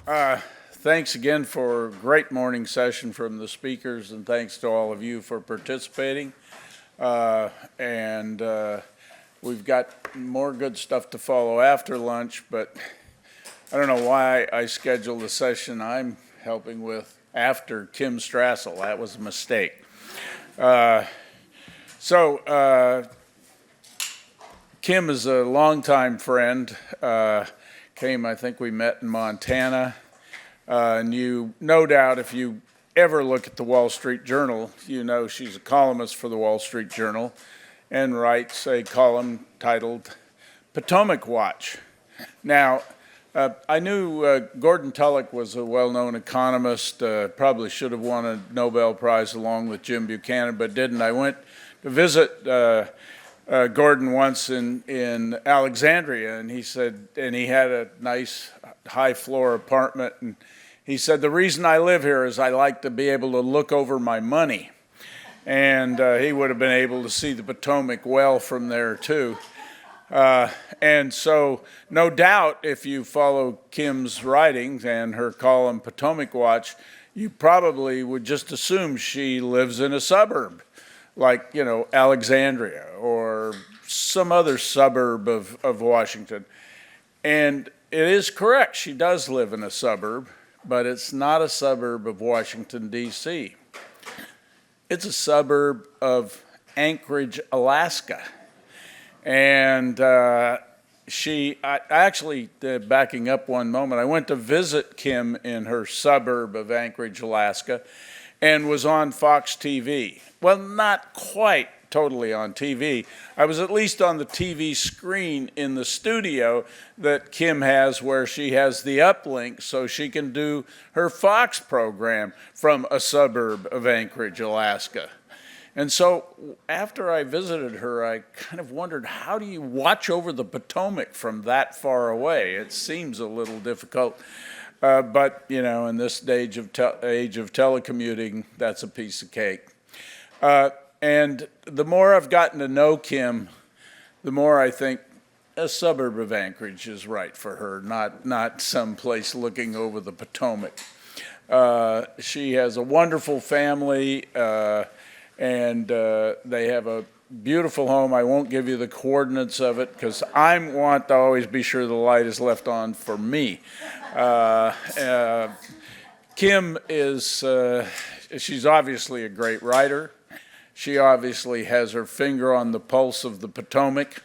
Thanks again for a great morning session from the speakers, and thanks to all of you for participating. We've got more good stuff to follow after lunch, but I don't know why I scheduled the session I'm helping with after Kim Strassel. That was a mistake. Kim is a longtime friend. I think we met in Montana. And you, no doubt, if you ever look at the Wall Street Journal, you know she's a columnist for the Wall Street Journal and writes a column titled Potomac Watch. Now, I knew Gordon Tullock was a well-known economist, probably should have won a Nobel Prize along with Jim Buchanan, but didn't. I went to visit Gordon once in Alexandria, and he said, and he had a nice high-floor apartment, and he said, the reason I live here is I like to be able to look over my money. And he would have been able to see the Potomac well from there, too. And so, no doubt, if you follow Kim's writings and her column Potomac Watch, you probably would just assume she lives in a suburb, like, you know, Alexandria or some other suburb of Washington. And it is correct, she does live in a suburb, but it's not a suburb of Washington, D.C. It's a suburb of Anchorage, Alaska. And backing up one moment, I went to visit Kim in her suburb of Anchorage, Alaska, and was on Fox TV. Well, not quite totally on TV. I was at least on the TV screen in the studio that Kim has, where she has the uplink so she can do her Fox program from a suburb of Anchorage, Alaska. And so after I visited her, I kind of wondered, how do you watch over the Potomac from that far away? It seems a little difficult. But, you know, in this age of telecommuting, that's a piece of cake. And the more I've gotten to know Kim, the more I think a suburb of Anchorage is right for her, not someplace looking over the Potomac. She has a wonderful family, and they have a beautiful home. I won't give you the coordinates of it because I want to always be sure the light is left on for me. Kim is, she's obviously a great writer. She obviously has her finger on the pulse of the Potomac,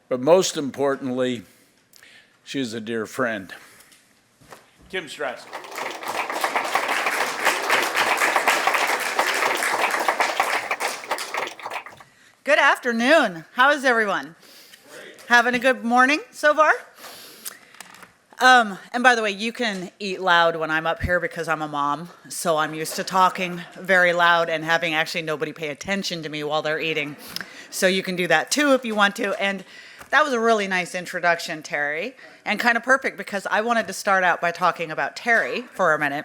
but most importantly, she's a dear friend. Kim Strassel. Good afternoon. How is everyone? Great. Having a good morning so far? And by the way, you can eat loud when I'm up here because I'm a mom, so I'm used to talking very loud and having actually nobody pay attention to me while they're eating. So you can do that too if you want to. And that was a really nice introduction, Terry, and kind of perfect because I wanted to start out by talking about Terry for a minute.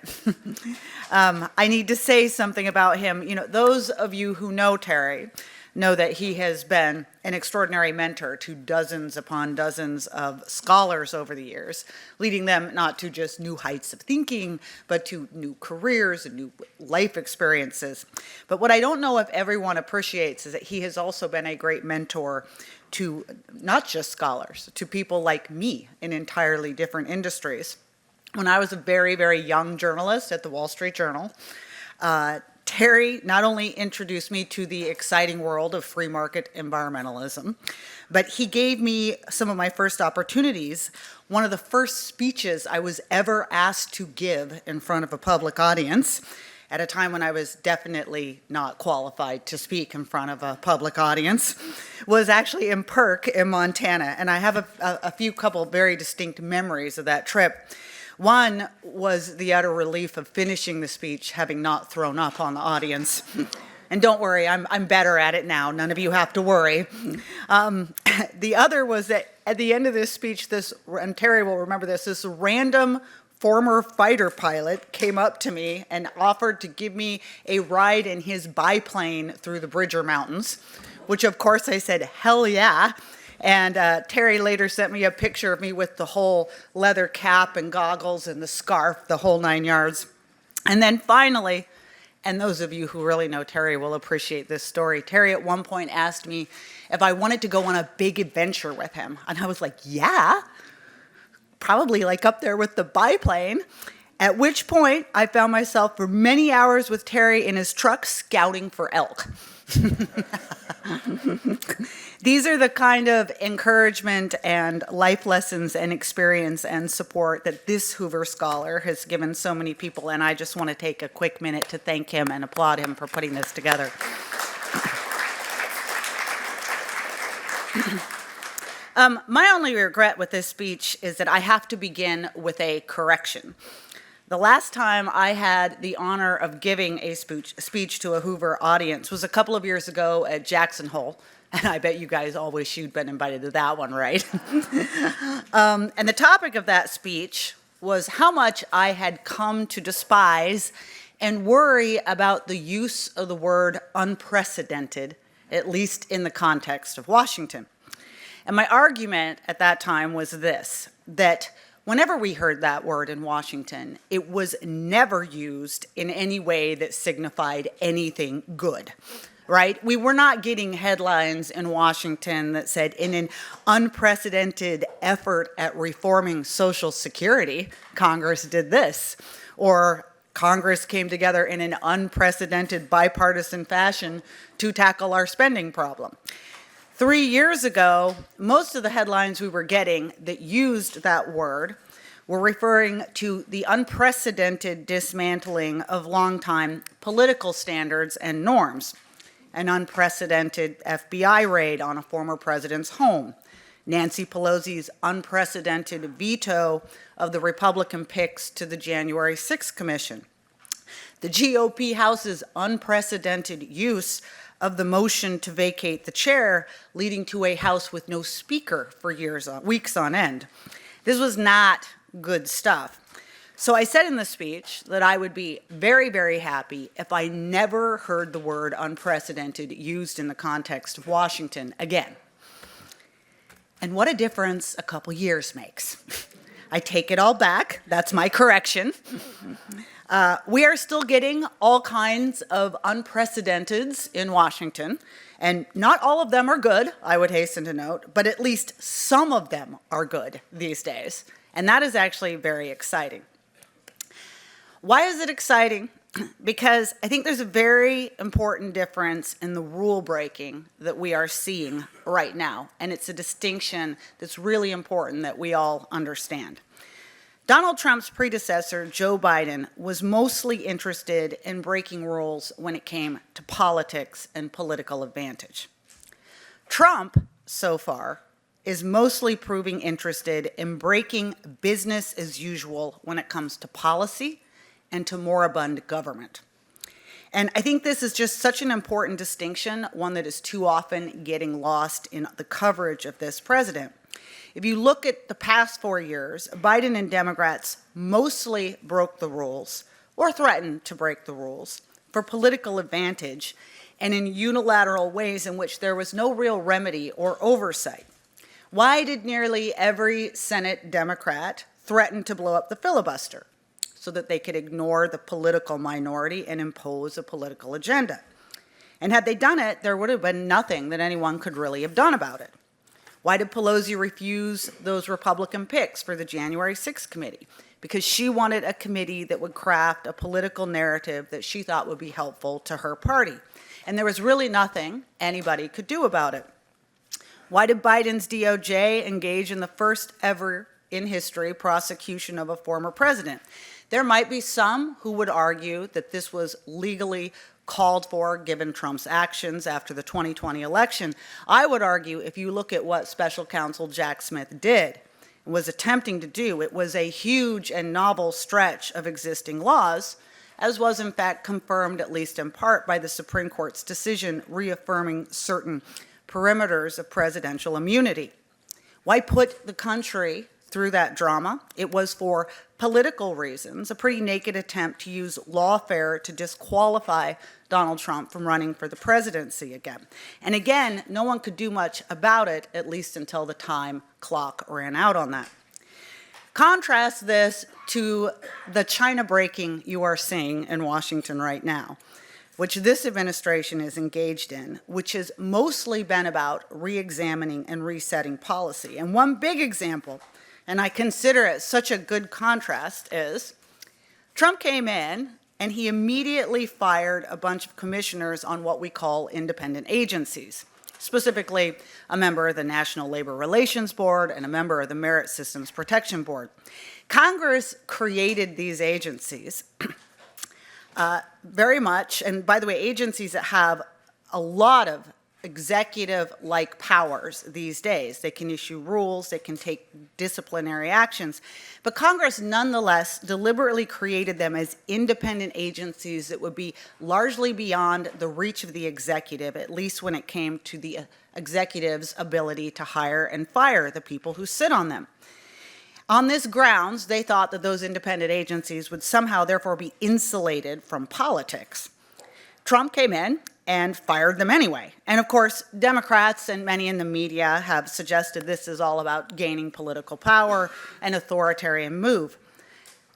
I need to say something about him. You know, those of you who know Terry know that he has been an extraordinary mentor to dozens upon dozens of scholars over the years, leading them not to just new heights of thinking, but to new careers and new life experiences. But what I don't know if everyone appreciates is that he has also been a great mentor to not just scholars, to people like me in entirely different industries. When I was a very, very young journalist at the Wall Street Journal, Terry not only introduced me to the exciting world of free market environmentalism, but he gave me some of my first opportunities. One of the first speeches I was ever asked to give in front of a public audience at a time when I was definitely not qualified to speak in front of a public audience was actually in Perk in Montana. And I have a couple very distinct memories of that trip. One was the utter relief of finishing the speech, having not thrown up on the audience. And don't worry, I'm better at it now. None of you have to worry. The other was that at the end of this speech, and Terry will remember this random former fighter pilot came up to me and offered to give me a ride in his biplane through the Bridger Mountains, which of course I said, hell yeah. And Terry later sent me a picture of me with the whole leather cap and goggles and the scarf, the whole 9 yards. And then finally, and those of you who really know Terry will appreciate this story, Terry at one point asked me if I wanted to go on a big adventure with him. And I was like, yeah, probably like up there with the biplane. At which point I found myself for many hours with Terry in his truck scouting for elk. These are the kind of encouragement and life lessons and experience and support that this Hoover Scholar has given so many people, and I just want to take a quick minute to thank him and applaud him for putting this together. My only regret with this speech is that I have to begin with a correction. The last time I had the honor of giving a speech to a Hoover audience was a couple of years ago at Jackson Hole, and I bet you guys all wish you'd been invited to that one, right? And the topic of that speech was how much I had come to despise and worry about the use of the word unprecedented, at least in the context of Washington. And my argument at that time was this, that whenever we heard that word in Washington, it was never used in any way that signified anything good, right? We were not getting headlines in Washington that said, in an unprecedented effort at reforming Social Security, Congress did this, or Congress came together in an unprecedented bipartisan fashion to tackle our spending problem. 3 years ago, most of the headlines we were getting that used that word were referring to the unprecedented dismantling of longtime political standards and norms, an unprecedented FBI raid on a former president's home, Nancy Pelosi's unprecedented veto of the Republican picks to the January 6th Commission, the GOP House's unprecedented use of the motion to vacate the chair, leading to a House with no speaker for weeks on end. This was not good stuff. So I said in the speech that I would be very, very happy if I never heard the word unprecedented used in the context of Washington again. And what a difference a couple years makes. I take it all back. That's my correction. We are still getting all kinds of unprecedenteds in Washington, and not all of them are good, I would hasten to note, but at least some of them are good these days, and that is actually very exciting. Why is it exciting? Because I think there's a very important difference in the rule breaking that we are seeing right now, and it's a distinction that's really important that we all understand. Donald Trump's predecessor, Joe Biden, was mostly interested in breaking rules when it came to politics and political advantage. Trump, so far, is mostly proving interested in breaking business as usual when it comes to policy and to moribund government. And I think this is just such an important distinction, one that is too often getting lost in the coverage of this president. If you look at the past 4 years, Biden and Democrats mostly broke the rules or threatened to break the rules for political advantage and in unilateral ways in which there was no real remedy or oversight. Why did nearly every Senate Democrat threaten to blow up the filibuster? So that they could ignore the political minority and impose a political agenda. And had they done it, there would have been nothing that anyone could really have done about it. Why did Pelosi refuse those Republican picks for the January 6th committee? Because she wanted a committee that would craft a political narrative that she thought would be helpful to her party. And there was really nothing anybody could do about it. Why did Biden's DOJ engage in the first ever in history prosecution of a former president? There might be some who would argue that this was legally called for given Trump's actions after the 2020 election. I would argue if you look at what Special Counsel Jack Smith did and was attempting to do, it was a huge and novel stretch of existing laws, as was in fact confirmed at least in part by the Supreme Court's decision reaffirming certain perimeters of presidential immunity. Why put the country through that drama. It was for political reasons, a pretty naked attempt to use lawfare to disqualify Donald Trump from running for the presidency again. And again, no one could do much about it, at least until the time clock ran out on that. Contrast this to the China breaking you are seeing in Washington right now, which this administration is engaged in, which has mostly been about re-examining and resetting policy. And one big example, and I consider it such a good contrast, is Trump came in and he immediately fired a bunch of commissioners on what we call independent agencies, specifically a member of the National Labor Relations Board and a member of the Merit Systems Protection Board. Congress created these agencies very much, and by the way, agencies that have a lot of executive-like powers these days. They can issue rules, they can take disciplinary actions, but Congress nonetheless deliberately created them as independent agencies that would be largely beyond the reach of the executive, at least when it came to the executive's ability to hire and fire the people who sit on them. On this grounds, they thought that those independent agencies would somehow therefore be insulated from politics. Trump came in and fired them anyway. And of course, Democrats and many in the media have suggested this is all about gaining political power, an authoritarian move.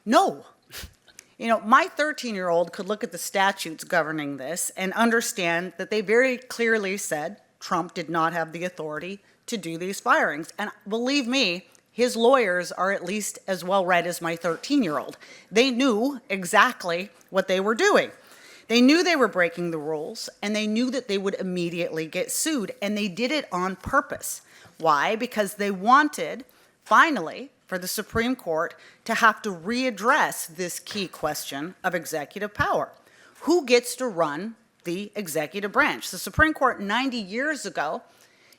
No. You know, my 13-year-old could look at the statutes governing this and understand that they very clearly said Trump did not have the authority to do these firings. And believe me, his lawyers are at least as well read as my 13-year-old. They knew exactly what they were doing. They knew they were breaking the rules, and they knew that they would immediately get sued, and they did it on purpose. Why? Because they wanted, finally, for the Supreme Court to have to readdress this key question of executive power. Who gets to run the executive branch? The Supreme Court 90 years ago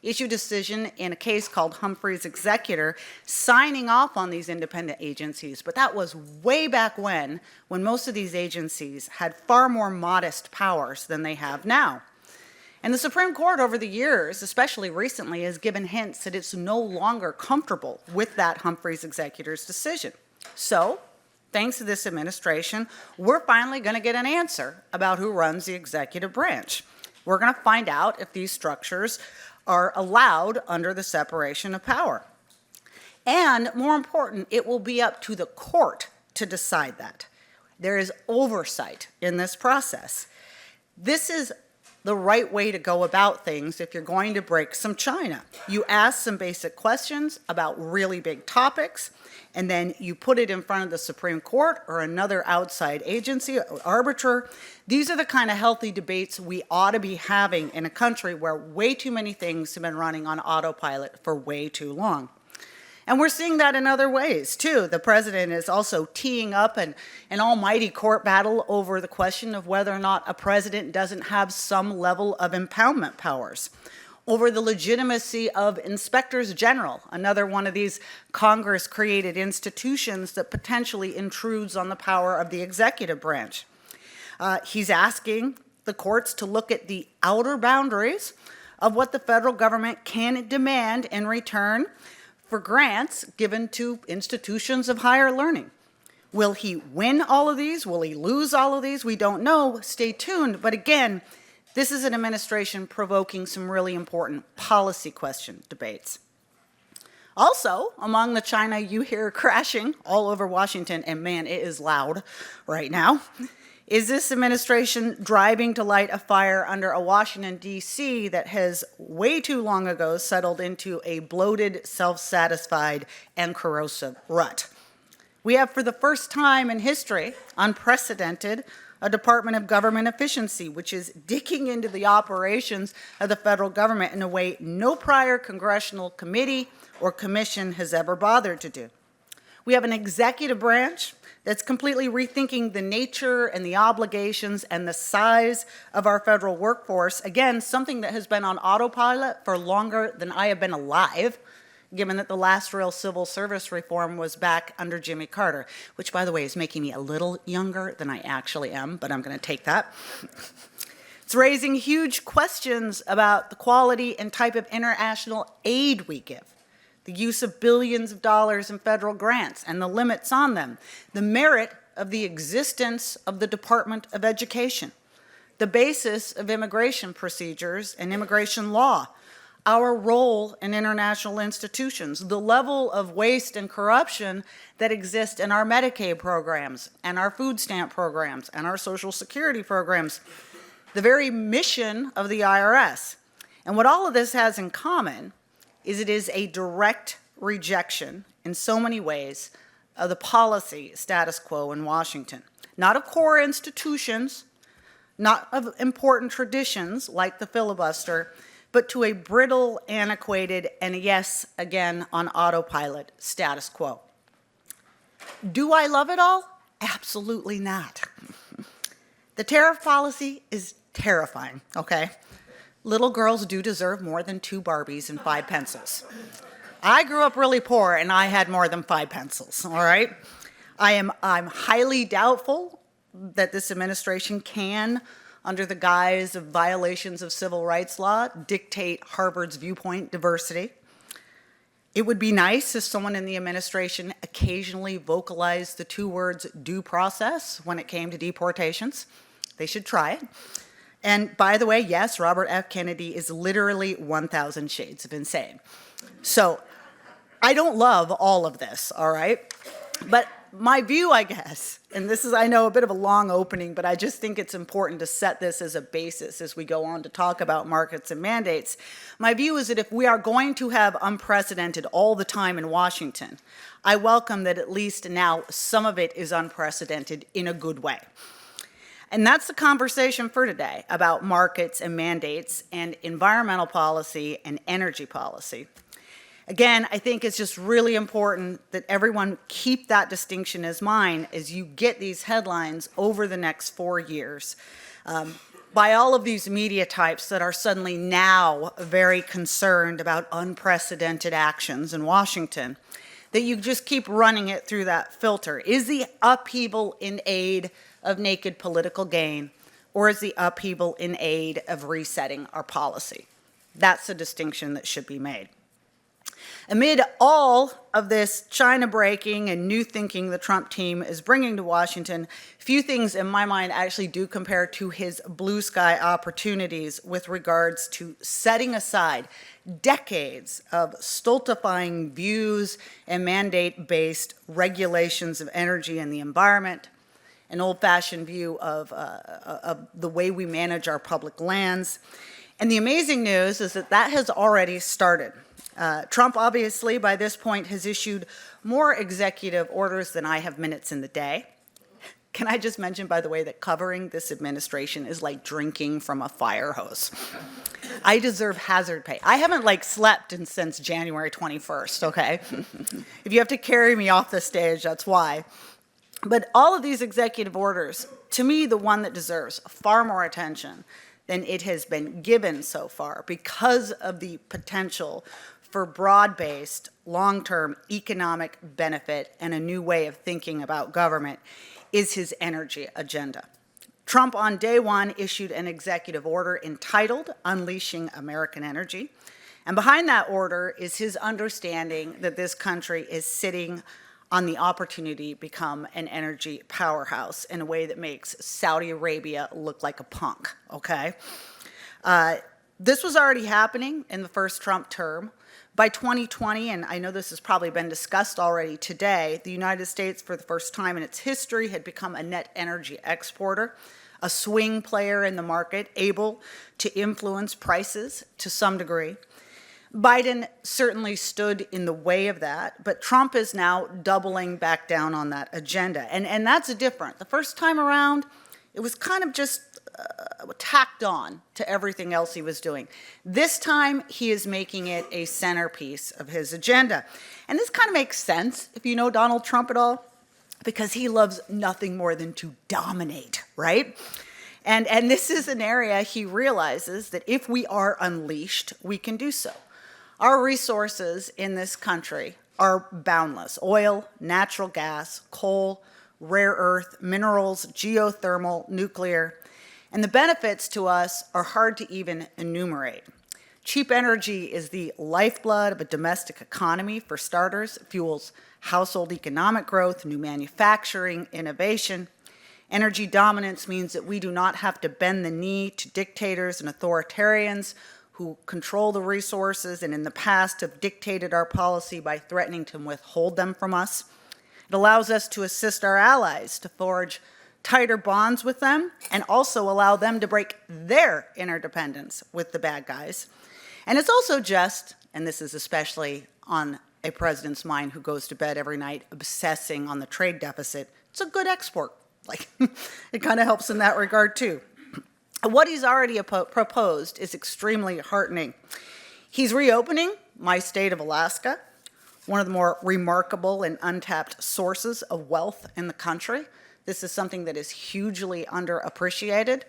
issued a decision in a case called Humphrey's Executor, signing off on these independent agencies. But that was way back when most of these agencies had far more modest powers than they have now. And the Supreme Court over the years, especially recently, has given hints that it's no longer comfortable with that Humphrey's Executor's decision. So, thanks to this administration, we're finally going to get an answer about who runs the executive branch. We're going to find out if these structures are allowed under the separation of power. And more important, it will be up to the court to decide that. There is oversight in this process. This is the right way to go about things if you're going to break some China. You ask some basic questions about really big topics, and then you put it in front of the Supreme Court or another outside agency or arbiter. These are the kind of healthy debates we ought to be having in a country where way too many things have been running on autopilot for way too long. And we're seeing that in other ways, too. The president is also teeing up an almighty court battle over the question of whether or not a president doesn't have some level of impoundment powers, over the legitimacy of inspectors general, another one of these Congress-created institutions that potentially intrudes on the power of the executive branch. He's asking the courts to look at the outer boundaries of what the federal government can demand in return for grants given to institutions of higher learning. Will he win all of these? Will he lose all of these? We don't know. Stay tuned. But again, this is an administration provoking some really important policy question debates. Also, among the China you hear crashing all over Washington, and man, it is loud right now, is this administration driving to light a fire under a Washington, D.C. that has way too long ago settled into a bloated, self-satisfied, and corrosive rut. We have, for the first time in history, unprecedented, a Department of Government Efficiency, which is digging into the operations of the federal government in a way no prior congressional committee or commission has ever bothered to do. We have an executive branch that's completely rethinking the nature and the obligations and the size of our federal workforce. Again, something that has been on autopilot for longer than I have been alive, given that the last real civil service reform was back under Jimmy Carter, which, by the way, is making me a little younger than I actually am, but I'm going to take that. It's raising huge questions about the quality and type of international aid we give. the use of billions of dollars in federal grants and the limits on them, the merit of the existence of the Department of Education, the basis of immigration procedures and immigration law, our role in international institutions, the level of waste and corruption that exist in our Medicaid programs and our food stamp programs and our Social Security programs, the very mission of the IRS. And what all of this has in common is it is a direct rejection in so many ways of the policy status quo in Washington. Not of core institutions, not of important traditions like the filibuster, but to a brittle, antiquated, and yes, again, on autopilot status quo. Do I love it all? Absolutely not. The tariff policy is terrifying, okay? Little girls do deserve more than 2 Barbies and 5 pencils. I grew up really poor and I had more than 5 pencils, all right? I'm highly doubtful that this administration can, under the guise of violations of civil rights law, dictate Harvard's viewpoint diversity. It would be nice if someone in the administration occasionally vocalized the 2 words due process when it came to deportations. They should try it. And by the way, yes, Robert F. Kennedy is literally 1,000 shades of insane. So I don't love all of this, all right? But my view, I guess, and this is, I know, a bit of a long opening, but I just think it's important to set this as a basis as we go on to talk about markets and mandates. My view is that if we are going to have unprecedented all the time in Washington, I welcome that at least now some of it is unprecedented in a good way. And that's the conversation for today about markets and mandates and environmental policy and energy policy. Again, I think it's just really important that everyone keep that distinction in mind as you get these headlines over the next 4 years by all of these media types that are suddenly now very concerned about unprecedented actions in Washington, that you just keep running it through that filter. Is the upheaval in aid of naked political gain, or is the upheaval in aid of resetting our policy? That's a distinction that should be made. Amid all of this China breaking and new thinking the Trump team is bringing to Washington, few things in my mind actually do compare to his blue sky opportunities with regards to setting aside decades of stultifying views and mandate-based regulations of energy and the environment, an old-fashioned view of the way we manage our public lands. And the amazing news is that that has already started. Trump, obviously, by this point, has issued more executive orders than I have minutes in the day. Can I just mention, by the way, that covering this administration is like drinking from a fire hose. I deserve hazard pay. I haven't, slept since January 21st, okay? If you have to carry me off the stage, that's why. But all of these executive orders, to me, the one that deserves far more attention than it has been given so far because of the potential for broad-based, long-term economic benefit and a new way of thinking about government is his energy agenda. Trump on day one issued an executive order entitled Unleashing American Energy. And behind that order is his understanding that this country is sitting on the opportunity to become an energy powerhouse in a way that makes Saudi Arabia look like a punk, okay? This was already happening in the first Trump term. By 2020, and I know this has probably been discussed already today, the United States, for the first time in its history, had become a net energy exporter, a swing player in the market, able to influence prices to some degree. Biden certainly stood in the way of that, but Trump is now doubling back down on that agenda. And that's different. The first time around, it was kind of just tacked on to everything else he was doing. This time, he is making it a centerpiece of his agenda. And this kind of makes sense if you know Donald Trump at all, because he loves nothing more than to dominate, right? And this is an area he realizes that if we are unleashed, we can do so. Our resources in this country are boundless: oil, natural gas, coal, rare earth, minerals, geothermal, nuclear. And the benefits to us are hard to even enumerate. Cheap energy is the lifeblood of a domestic economy, for starters. It fuels household economic growth, new manufacturing, innovation. Energy dominance means that we do not have to bend the knee to dictators and authoritarians who control the resources and in the past have dictated our policy by threatening to withhold them from us. It allows us to assist our allies to forge tighter bonds with them and also allow them to break their interdependence with the bad guys. And it's also just, and this is especially on a president's mind who goes to bed every night obsessing on the trade deficit, it's a good export. Like, it kind of helps in that regard too. What he's already proposed is extremely heartening. He's reopening my state of Alaska, one of the more remarkable and untapped sources of wealth in the country. This is something that is hugely underappreciated.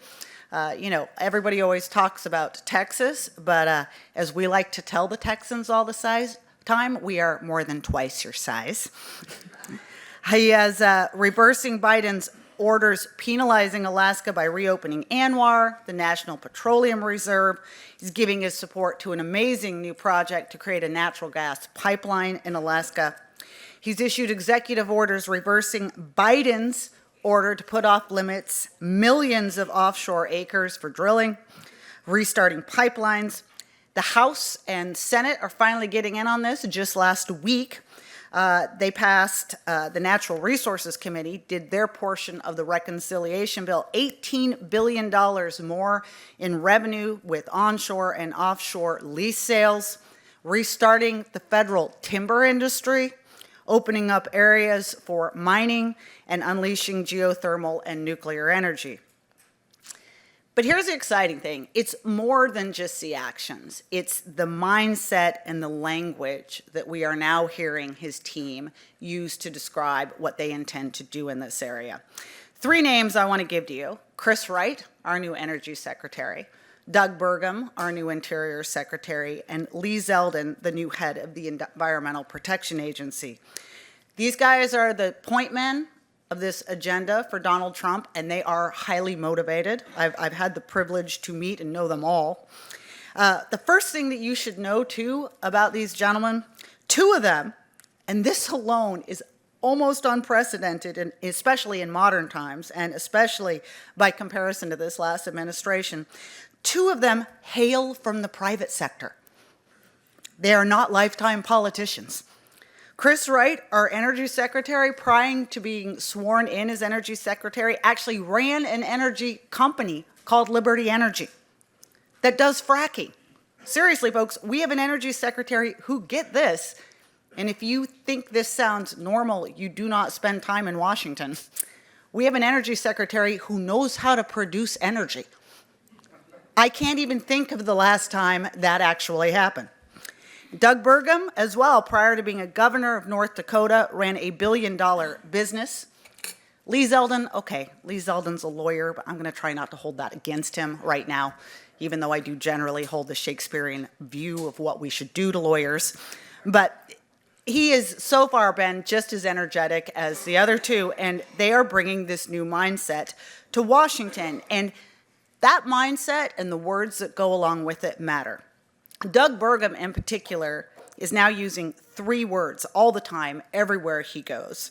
Everybody always talks about Texas, but as we like to tell the Texans all the time, we are more than twice your size. He has reversing Biden's orders penalizing Alaska by reopening ANWR, the National Petroleum Reserve. He's giving his support to an amazing new project to create a natural gas pipeline in Alaska. He's issued executive orders reversing Biden's order to put off limits millions of offshore acres for drilling, restarting pipelines. The House and Senate are finally getting in on this. Just last week, they passed, the Natural Resources Committee did their portion of the reconciliation bill, $18 billion more in revenue with onshore and offshore lease sales, restarting the federal timber industry, opening up areas for mining, and unleashing geothermal and nuclear energy. But here's the exciting thing. It's more than just the actions. It's the mindset and the language that we are now hearing his team use to describe what they intend to do in this area. 3 names I want to give to you. Chris Wright, our new Energy Secretary, Doug Burgum, our new Interior Secretary, and Lee Zeldin, the new head of the Environmental Protection Agency. These guys are the point men of this agenda for Donald Trump, and they are highly motivated. I've had the privilege to meet and know them all. The first thing that you should know, too, about these gentlemen, 2 of them, and this alone is almost unprecedented, and especially in modern times, and especially by comparison to this last administration, 2 of them hail from the private sector. They are not lifetime politicians. Chris Wright, our energy secretary, prior to being sworn in as energy secretary, actually ran an energy company called Liberty Energy that does fracking. Seriously, folks, we have an energy secretary who, get this, and if you think this sounds normal, you do not spend time in Washington. We have an energy secretary who knows how to produce energy. I can't even think of the last time that actually happened. Doug Burgum, as well, prior to being a governor of North Dakota, ran a $1 billion business. Lee Zeldin, okay, Lee Zeldin's a lawyer, but I'm going to try not to hold that against him right now, even though I do generally hold the Shakespearean view of what we should do to lawyers. But he has so far been just as energetic as the other 2, and they are bringing this new mindset to Washington. And that mindset and the words that go along with it matter. Doug Burgum, in particular, is now using 3 words all the time, everywhere he goes.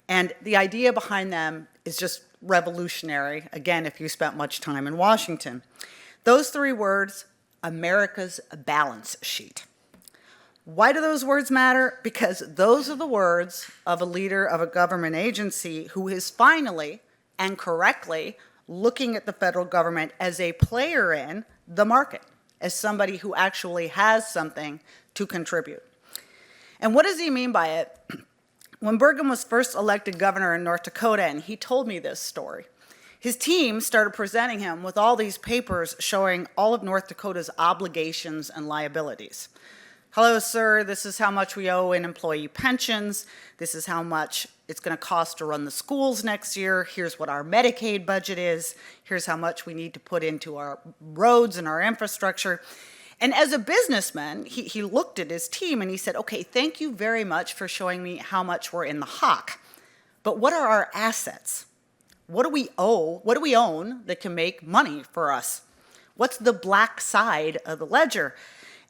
And the idea behind them is just revolutionary, again, if you spent much time in Washington. Those 3 words, America's balance sheet. Why do those words matter? Because those are the words of a leader of a government agency who is finally and correctly looking at the federal government as a player in the market, as somebody who actually has something to contribute. And what does he mean by it? When Burgum was first elected governor in North Dakota, and he told me this story, his team started presenting him with all these papers showing all of North Dakota's obligations and liabilities. Hello, sir, this is how much we owe in employee pensions. This is how much it's going to cost to run the schools next year. Here's what our Medicaid budget is. Here's how much we need to put into our roads and our infrastructure. And as a businessman, he looked at his team and he said, okay, thank you very much for showing me how much we're in the hock. But what are our assets? What do we owe? What do we own that can make money for us? What's the black side of the ledger?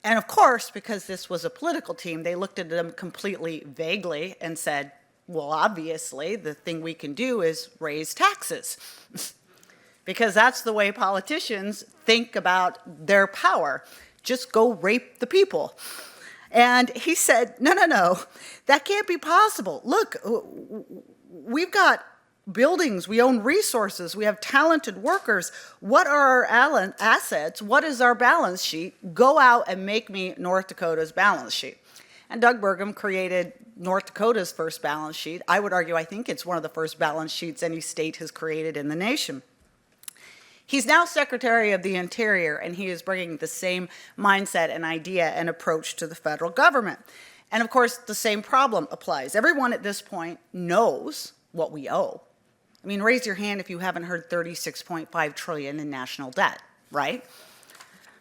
And of course, because this was a political team, they looked at them completely vaguely and said, well, obviously, the thing we can do is raise taxes. Because that's the way politicians think about their power. Just go rape the people. And he said, no, that can't be possible. Look, we've got buildings, we own resources, we have talented workers. What are our assets? What is our balance sheet? Go out and make me North Dakota's balance sheet. And Doug Burgum created North Dakota's first balance sheet. I would argue, I think it's one of the first balance sheets any state has created in the nation. He's now Secretary of the Interior, and he is bringing the same mindset and idea and approach to the federal government. And of course, the same problem applies. Everyone at this point knows what we owe. I mean, raise your hand if you haven't heard 36.5 trillion in national debt, right?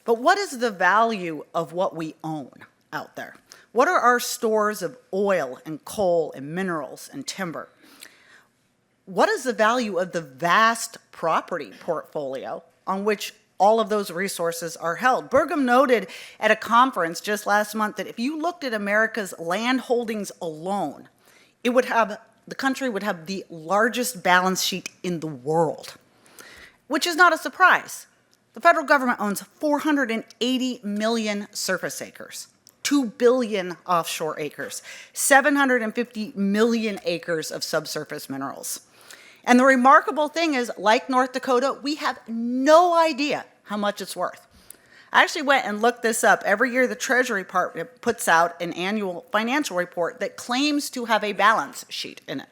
But what is the value of what we own out there? What are our stores of oil and coal and minerals and timber? What is the value of the vast property portfolio on which all of those resources are held? Burgum noted at a conference just last month that if you looked at America's land holdings alone, the country would have the largest balance sheet in the world, which is not a surprise. The federal government owns 480 million surface acres, 2 billion offshore acres, 750 million acres of subsurface minerals. And the remarkable thing is, like North Dakota, we have no idea how much it's worth. I actually went and looked this up. Every year, the Treasury Department puts out an annual financial report that claims to have a balance sheet in it.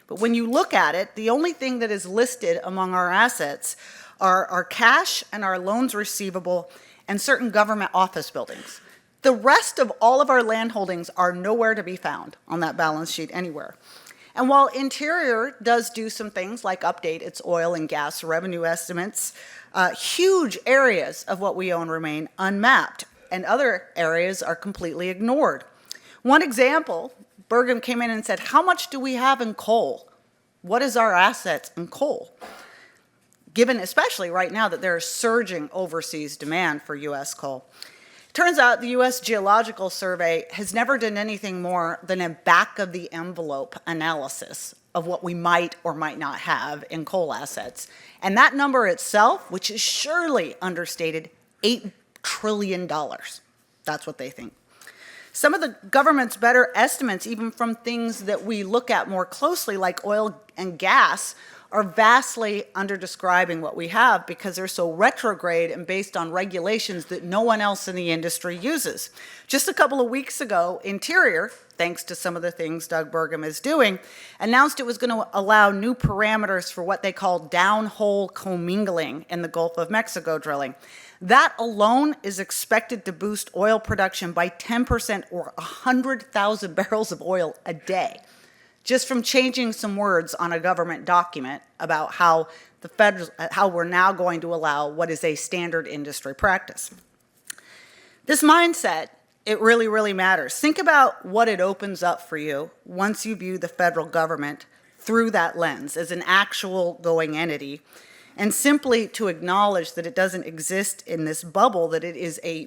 But when you look at it, the only thing that is listed among our assets are our cash and our loans receivable and certain government office buildings. The rest of all of our land holdings are nowhere to be found on that balance sheet anywhere. And while Interior does do some things like update its oil and gas revenue estimates, huge areas of what we own remain unmapped, and other areas are completely ignored. One example, Burgum came in and said, how much do we have in coal? What is our assets in coal? Given especially right now that there is surging overseas demand for U.S. coal. Turns out the U.S. Geological Survey has never done anything more than a back-of-the-envelope analysis of what we might or might not have in coal assets. And that number itself, which is surely understated, $8 trillion. That's what they think. Some of the government's better estimates, even from things that we look at more closely, like oil and gas, are vastly under-describing what we have because they're so retrograde and based on regulations that no one else in the industry uses. Just a couple of weeks ago, Interior, thanks to some of the things Doug Burgum is doing, announced it was going to allow new parameters for what they call downhole commingling in the Gulf of Mexico drilling. That alone is expected to boost oil production by 10% or 100,000 barrels of oil a day, just from changing some words on a government document about how we're now going to allow what is a standard industry practice. This mindset, it really, really matters. Think about what it opens up for you once you view the federal government through that lens as an actual going entity, and simply to acknowledge that it doesn't exist in this bubble, that it is a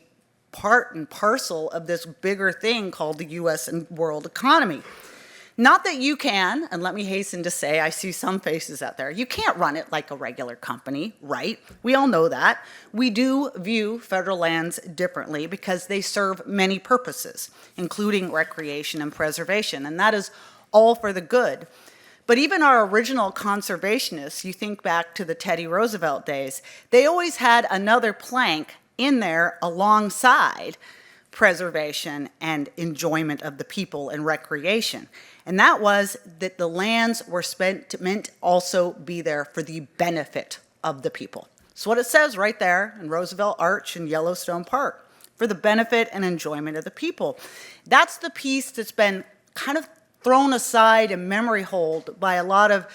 part and parcel of this bigger thing called the U.S. and world economy. Not that you can, and let me hasten to say, I see some faces out there, you can't run it like a regular company, right? We all know that. We do view federal lands differently because they serve many purposes, including recreation and preservation, and that is all for the good. But even our original conservationists, you think back to the Teddy Roosevelt days, they always had another plank in there alongside preservation and enjoyment of the people and recreation. And that was that the lands were meant to also be there for the benefit of the people. That's what it says right there in Roosevelt Arch and Yellowstone Park, for the benefit and enjoyment of the people. That's the piece that's been kind of thrown aside and memory hold by a lot of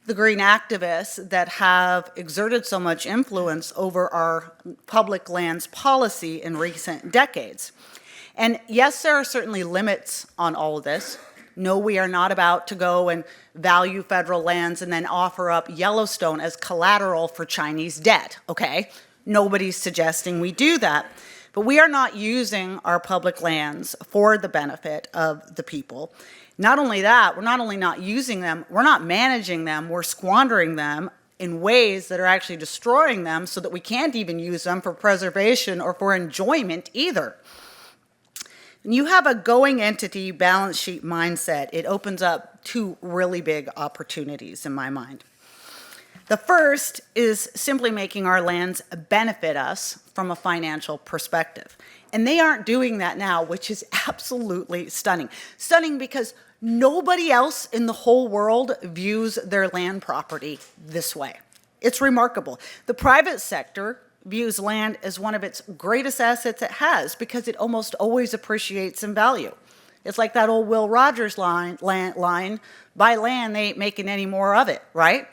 the green activists that have exerted so much influence over our public lands policy in recent decades. And yes, there are certainly limits on all of this. No, we are not about to go and value federal lands and then offer up Yellowstone as collateral for Chinese debt, okay? Nobody's suggesting we do that. But we are not using our public lands for the benefit of the people. Not only that, we're not only not using them, we're not managing them, we're squandering them in ways that are actually destroying them so that we can't even use them for preservation or for enjoyment either. When you have a going entity balance sheet mindset, it opens up two really big opportunities in my mind. The first is simply making our lands benefit us from a financial perspective. And they aren't doing that now, which is absolutely stunning. Stunning because nobody else in the whole world views their land property this way. It's remarkable. The private sector views land as one of its greatest assets it has because it almost always appreciates in value. It's like that old Will Rogers line, buy land, they ain't making any more of it, right?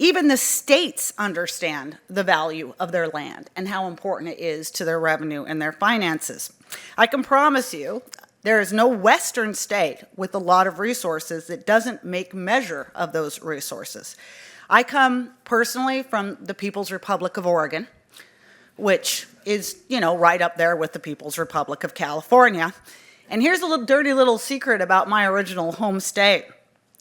Even the states understand the value of their land and how important it is to their revenue and their finances. I can promise you, there is no Western state with a lot of resources that doesn't make measure of those resources. I come personally from the People's Republic of Oregon, which is, right up there with the People's Republic of California. And here's a little dirty little secret about my original home state.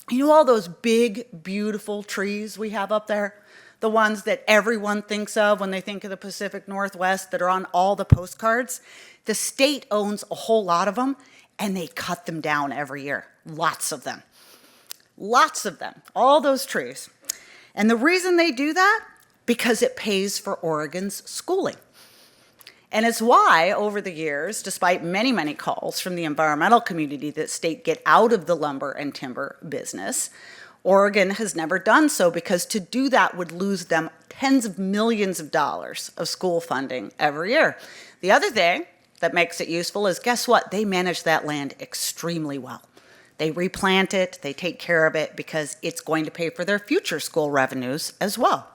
You know all those big, beautiful trees we have up there? The ones that everyone thinks of when they think of the Pacific Northwest that are on all the postcards? The state owns a whole lot of them, and they cut them down every year. Lots of them. Lots of them. All those trees. And the reason they do that? Because it pays for Oregon's schooling. And it's why, over the years, despite many, many calls from the environmental community that state get out of the lumber and timber business, Oregon has never done so because to do that would lose them tens of millions of dollars of school funding every year. The other thing that makes it useful is, guess what? They manage that land extremely well. They replant it, they take care of it because it's going to pay for their future school revenues as well.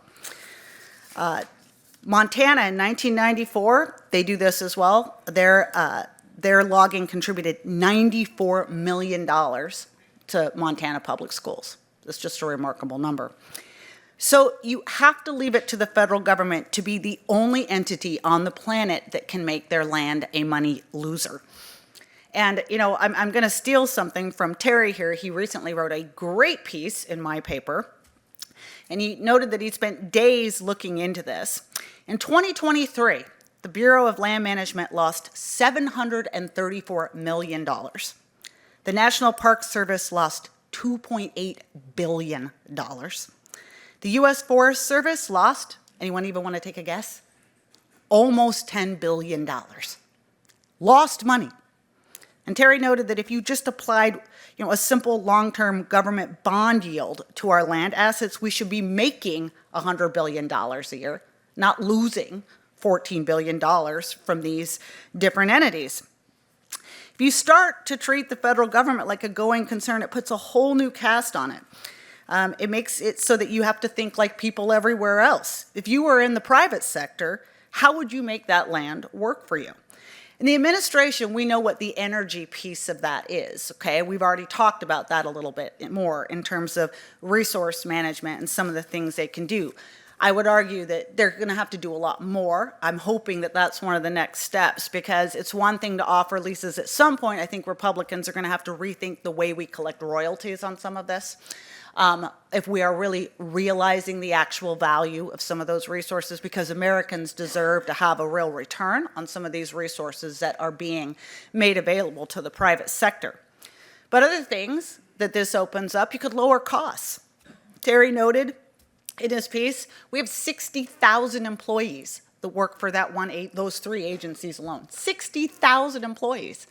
Montana in 1994, they do this as well. Their logging contributed $94 million to Montana public schools. That's just a remarkable number. So you have to leave it to the federal government to be the only entity on the planet that can make their land a money loser. And, I'm going to steal something from Terry here. He recently wrote a great piece in my paper. And he noted that he spent days looking into this. In 2023, the Bureau of Land Management lost $734 million. The National Park Service lost $2.8 billion. The U.S. Forest Service lost, anyone even want to take a guess? Almost $10 billion. Lost money. And Terry noted that if you just applied a simple long-term government bond yield to our land assets, we should be making $100 billion a year, not losing $14 billion from these different entities. If you start to treat the federal government like a going concern, it puts a whole new cast on it. It makes it so that you have to think like people everywhere else. If you were in the private sector, how would you make that land work for you? In the administration, we know what the energy piece of that is, okay? We've already talked about that a little bit more in terms of resource management and some of the things they can do. I would argue that they're going to have to do a lot more. I'm hoping that that's one of the next steps because it's one thing to offer leases. At some point, I think Republicans are going to have to rethink the way we collect royalties on some of this. If we are really realizing the actual value of some of those resources, because Americans deserve to have a real return on some of these resources that are being made available to the private sector. But other things that this opens up, you could lower costs. Terry noted in his piece, we have 60,000 employees that work for those three agencies alone. 60,000 employees.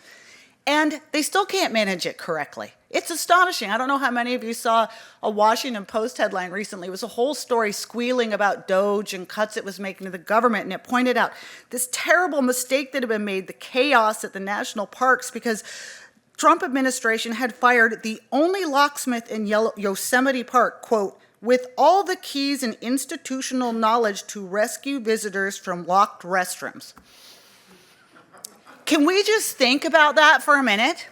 And they still can't manage it correctly. It's astonishing. I don't know how many of you saw a Washington Post headline recently. It was a whole story squealing about DOGE and cuts it was making to the government, and it pointed out this terrible mistake that had been made, the chaos at the national parks, because Trump administration had fired the only locksmith in Yosemite Park, quote, with all the keys and institutional knowledge to rescue visitors from locked restrooms. Can we just think about that for a minute?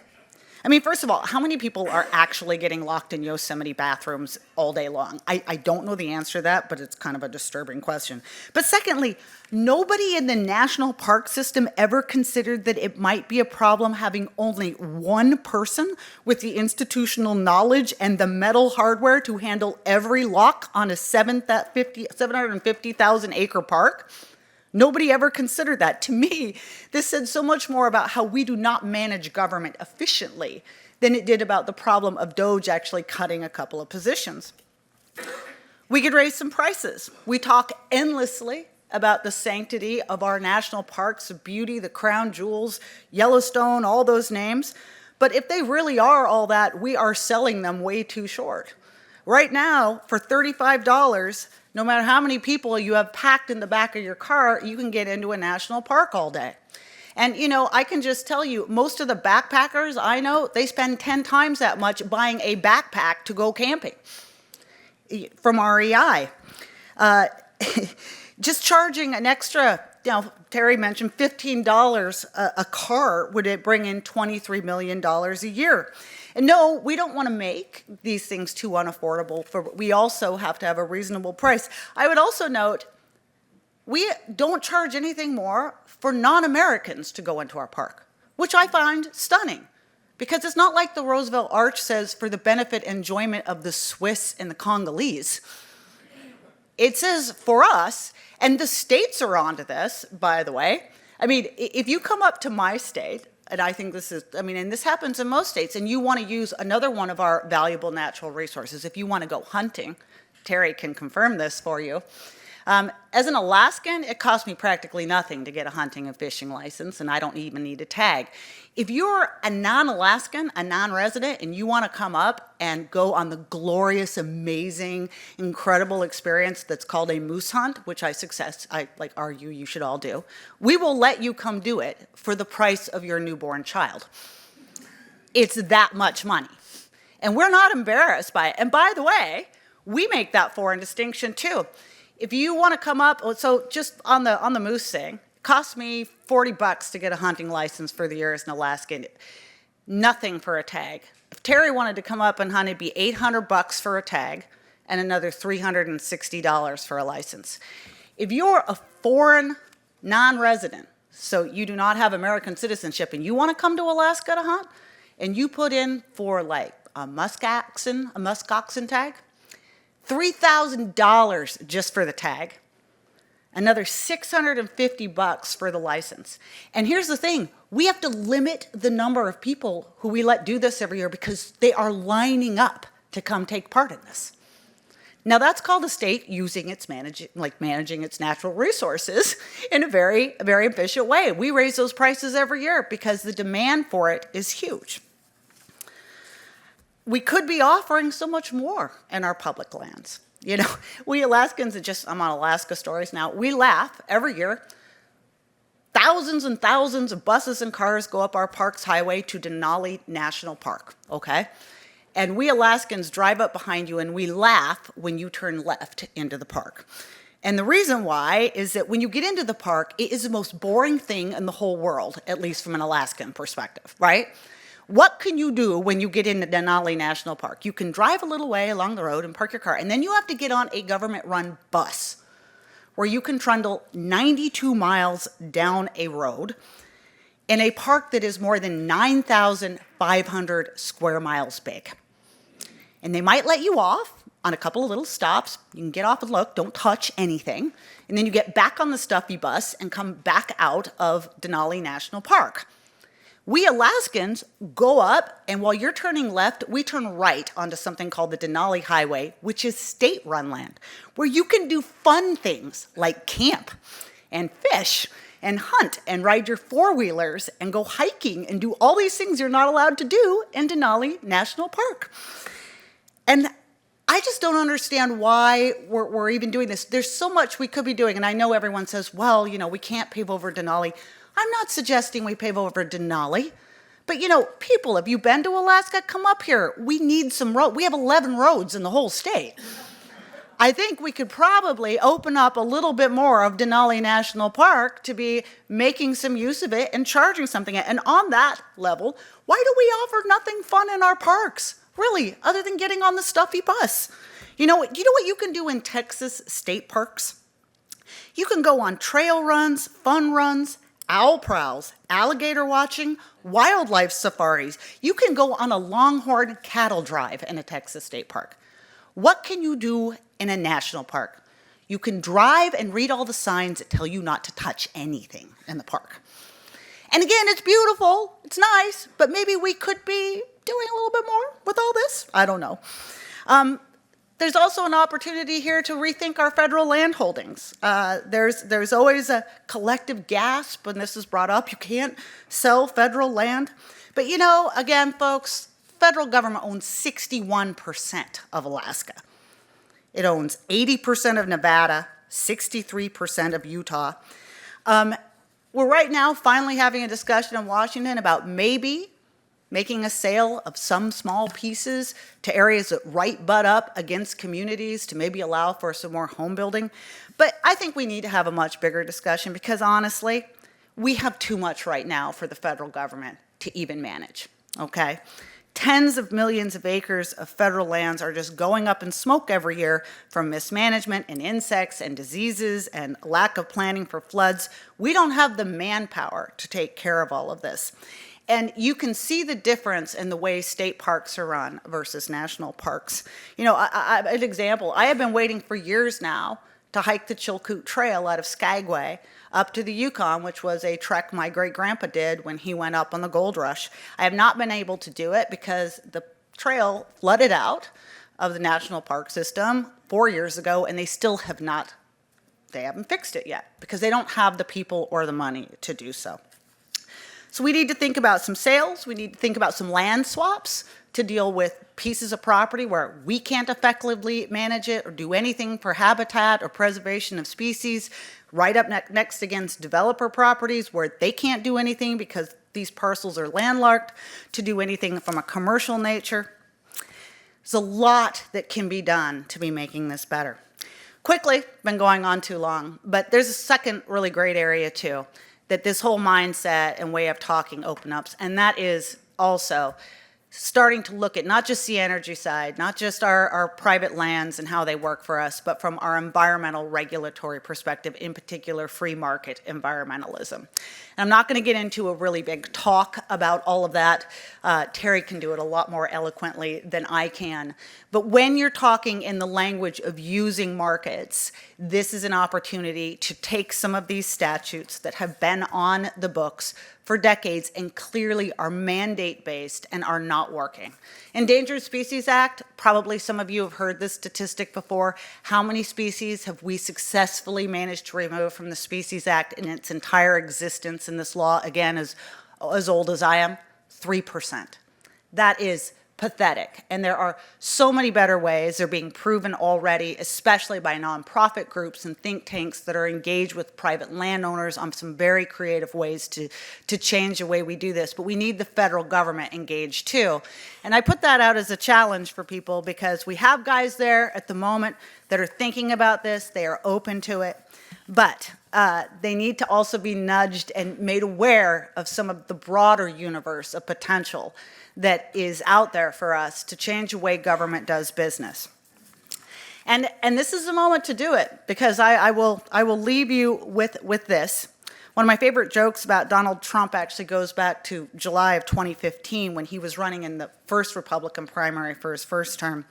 I mean, first of all, how many people are actually getting locked in Yosemite bathrooms all day long? I don't know the answer to that, but it's kind of a disturbing question. But secondly, nobody in the national park system ever considered that it might be a problem having only one person with the institutional knowledge and the metal hardware to handle every lock on a 750,000 acre park. Nobody ever considered that. To me, this said so much more about how we do not manage government efficiently than it did about the problem of DOGE actually cutting a couple of positions. We could raise some prices. We talk endlessly about the sanctity of our national parks, the beauty, the crown jewels, Yellowstone, all those names. But if they really are all that, we are selling them way too short. Right now, for $35, no matter how many people you have packed in the back of your car, you can get into a national park all day. And you know, I can just tell you, most of the backpackers I know, they spend 10 times that much buying a backpack to go camping from REI. Just charging an extra, you know, Terry mentioned $15 a car, would it bring in $23 million a year? And no, we don't want to make these things too unaffordable, but we also have to have a reasonable price. I would also note, we don't charge anything more for non-Americans to go into our park, which I find stunning, because it's not like the Roosevelt Arch says for the benefit and enjoyment of the Swiss and the Congolese. It says for us, and the states are onto this, by the way. I mean, if you come up to my state, and I think this is, I mean, and this happens in most states, and you want to use another one of our valuable natural resources, if you want to go hunting, Terry can confirm this for you. As an Alaskan, it costs me practically nothing to get a hunting and fishing license, and I don't even need a tag. If you're a non-Alaskan, a non-resident, and you want to come up and go on the glorious, amazing, incredible experience that's called a moose hunt, which I argue you should all do, we will let you come do it for the price of your newborn child. It's that much money. And we're not embarrassed by it. And by the way, we make that foreign distinction too. If you want to come up, so just on the moose thing, it cost me $40 to get a hunting license for the year as an Alaskan. Nothing for a tag. If Terry wanted to come up and hunt, it'd be $800 for a tag and another $360 for a license. If you're a foreign non-resident, so you do not have American citizenship, and you want to come to Alaska to hunt, and you put in for like a musk oxen tag, $3,000 just for the tag, another $650 for the license. And here's the thing, we have to limit the number of people who we let do this every year because they are lining up to come take part in this. Now that's called the state using its managing its natural resources in a very, very efficient way. We raise those prices every year because the demand for it is huge. We could be offering so much more in our public lands. You know, we Alaskans, I'm on Alaska Stories now, we laugh every year. Thousands and thousands of buses and cars go up our park's highway to Denali National Park, okay? And we Alaskans drive up behind you and we laugh when you turn left into the park. And the reason why is that when you get into the park, it is the most boring thing in the whole world, at least from an Alaskan perspective, right? What can you do when you get into Denali National Park? You can drive a little way along the road and park your car, and then you have to get on a government-run bus where you can trundle 92 miles down a road in a park that is more than 9,500 square miles big. And they might let you off on a couple of little stops. You can get off and look, don't touch anything. And then you get back on the stuffy bus and come back out of Denali National Park. We Alaskans go up, and while you're turning left, we turn right onto something called the Denali Highway, which is state-run land, where you can do fun things like camp and fish and hunt and ride your four-wheelers and go hiking and do all these things you're not allowed to do in Denali National Park. And I just don't understand why we're even doing this. There's so much we could be doing, and I know everyone says, well, you know, we can't pave over Denali. I'm not suggesting we pave over Denali, but you know, people, have you been to Alaska? Come up here. We need some road. We have 11 roads in the whole state. I think we could probably open up a little bit more of Denali National Park to be making some use of it and charging something. And on that level, why do we offer nothing fun in our parks, really, other than getting on the stuffy bus? You know what you can do in Texas state parks? You can go on trail runs, fun runs, owl prowls, alligator watching, wildlife safaris. You can go on a longhorn cattle drive in a Texas state park. What can you do in a national park? You can drive and read all the signs that tell you not to touch anything in the park. And again, it's beautiful, it's nice, but maybe we could be doing a little bit more with all this. I don't know. There's also an opportunity here to rethink our federal land holdings. There's always a collective gasp when this is brought up. You can't sell federal land. But you know, again, folks, federal government owns 61% of Alaska. It owns 80% of Nevada, 63% of Utah. We're right now finally having a discussion in Washington about maybe making a sale of some small pieces to areas that right butt up against communities to maybe allow for some more home building. But I think we need to have a much bigger discussion because honestly, we have too much right now for the federal government to even manage, okay? Tens of millions of acres of federal lands are just going up in smoke every year from mismanagement and insects and diseases and lack of planning for floods. We don't have the manpower to take care of all of this. And you can see the difference in the way state parks are run versus national parks. You know, an example, I have been waiting for years now to hike the Chilkoot Trail out of Skagway up to the Yukon, which was a trek my great-grandpa did when he went up on the gold rush. I have not been able to do it because the trail flooded out of the national park system 4 years ago, and they still haven't fixed it yet because they don't have the people or the money to do so. So we need to think about some sales. We need to think about some land swaps to deal with pieces of property where we can't effectively manage it or do anything for habitat or preservation of species, right up next against developer properties where they can't do anything because these parcels are landlocked to do anything from a commercial nature. There's a lot that can be done to be making this better. Quickly, been going on too long, but there's a second really great area too that this whole mindset and way of talking open up, and that is also starting to look at not just the energy side, not just our private lands and how they work for us, but from our environmental regulatory perspective, in particular free market environmentalism. And I'm not going to get into a really big talk about all of that. Terry can do it a lot more eloquently than I can. But when you're talking in the language of using markets, this is an opportunity to take some of these statutes that have been on the books for decades and clearly are mandate-based and are not working. Endangered Species Act, probably some of you have heard this statistic before. How many species have we successfully managed to remove from the Species Act in its entire existence in this law, again, as old as I am? 3%. That is pathetic. And there are so many better ways. They're being proven already, especially by nonprofit groups and think tanks that are engaged with private landowners on some very creative ways to change the way we do this. But we need the federal government engaged too. And I put that out as a challenge for people because we have guys there at the moment that are thinking about this. They are open to it. But they need to also be nudged and made aware of some of the broader universe of potential that is out there for us to change the way government does business. And this is the moment to do it, because I will leave you with this. One of my favorite jokes about Donald Trump actually goes back to July of 2015 when he was running in the first Republican primary for his first term.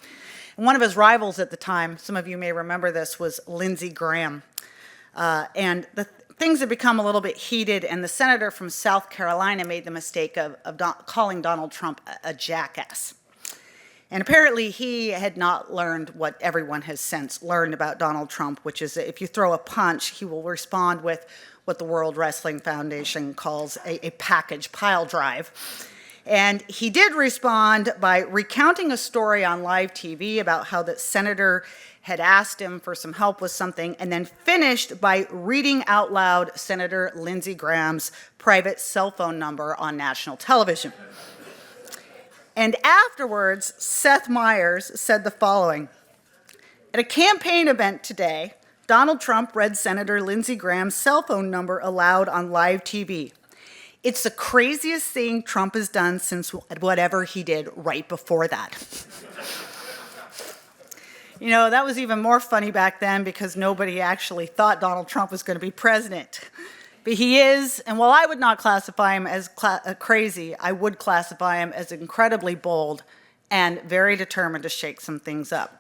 And one of his rivals at the time, some of you may remember this, was Lindsey Graham. And things had become a little bit heated, and the senator from South Carolina made the mistake of calling Donald Trump a jackass. And apparently he had not learned what everyone has since learned about Donald Trump, which is that if you throw a punch, he will respond with what the World Wrestling Foundation calls a package pile drive. And he did respond by recounting a story on live TV about how the senator had asked him for some help with something, and then finished by reading out loud Senator Lindsey Graham's private cell phone number on national television. And afterwards, Seth Meyers said the following: At a campaign event today, Donald Trump read Senator Lindsey Graham's cell phone number aloud on live TV. It's the craziest thing Trump has done since whatever he did right before that. You know, that was even more funny back then because nobody actually thought Donald Trump was going to be president. But he is, and while I would not classify him as crazy, I would classify him as incredibly bold and very determined to shake some things up.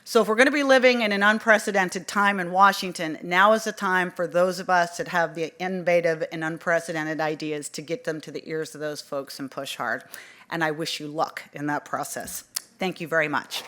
So if we're going to be living in an unprecedented time in Washington, now is the time for those of us that have the innovative and unprecedented ideas to get them to the ears of those folks and push hard. And I wish you luck in that process. Thank you very much.